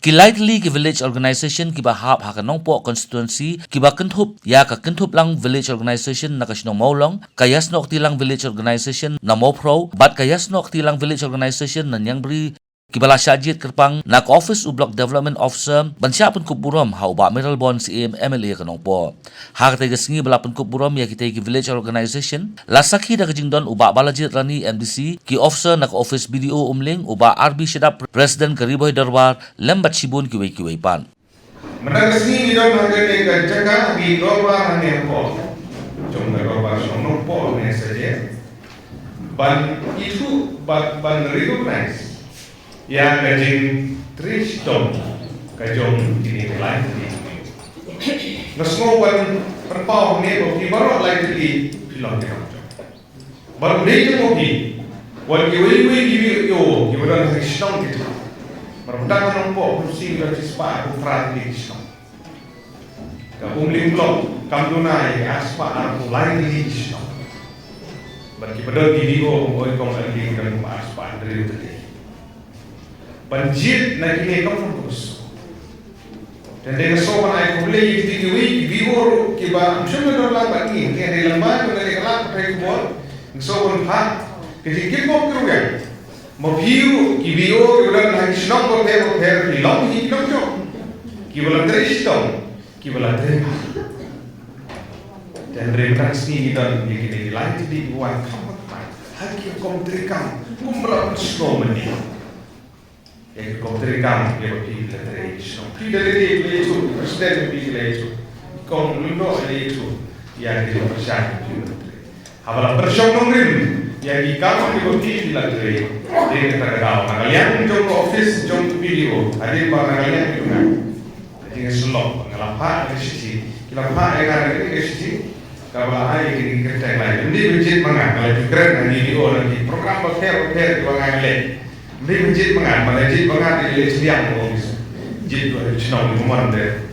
Tylli ki village organization ki ba hap ha ka Nongpoh constituency ki ba kentup ya ka kentup lang village organization na kasino maulong kayas nok tilang village organization na Nongpoh bat kayas nok tilang village organization na Nyangri Kibala Jied Kyrpang na Ophis u Block Development Officer bansia Pynkup Burom ha uba Mineral Bond si MLA ka Nongpoh. Ha ka gasngi bala Pynkup Burom ya kita ki village organization lasaki da kajingdon uba bala Jied rani MDC ki officer na Ophis BDO umling uba RB Shedap President Kariboy Darbar lembat sibun kiwai pan. Menanggasni idon hangane ka jaga bi roba hane po. Jom na roba sono po ne saja. Ban itu ban recognize yang kajing Tristom kajong ini lain di ngasmo ban perpau ne bo ki baro lain di film ke baru dei mo ki wan ki wi ki yo ki baro Tristom ke Marundan Nongpoh kursi bercispa ukrat di Tristom ka umling blok kamdunai aspa arku lain di Tristom bagi pada video oi kong lagi kan aspa dari tadi Jied na kini fokus. Dan dengan sopan ay kumulay yung tikiwi, bihor, kiba, siyempre doon lang bagi, kaya nilamay, kung nalikalak, kaya kubol, ang sopan pa, kasi kipok kirugan, mabhiyo, kibiyo, kibalang nakisinong ko, pero hilong, hikinong siyo, kibalang tristom, kibalang trema. Dan referensi kita begini lain di buat kamu, haki komtrikam, kumbelah penskomen yang komtrikam dia bagi literasi. Tidak lagi itu presiden bagi itu, kom lundo itu yang dipercaya itu. Apabila persiapan nongrim yang dikawal di literasi, dia kata kau kalian jom Ophis jom video, ada barang kalian itu kan. Jadi selok ngelapa ke sini, kelapa yang ada ke sini. Kalau ayah ini kerja lain, ini Jied mengan, kalau keren nanti video nanti program hotel di bangai lain. Ini Jied mengan, mana Jied mengan di Jied yang Jied itu cina di rumah deh.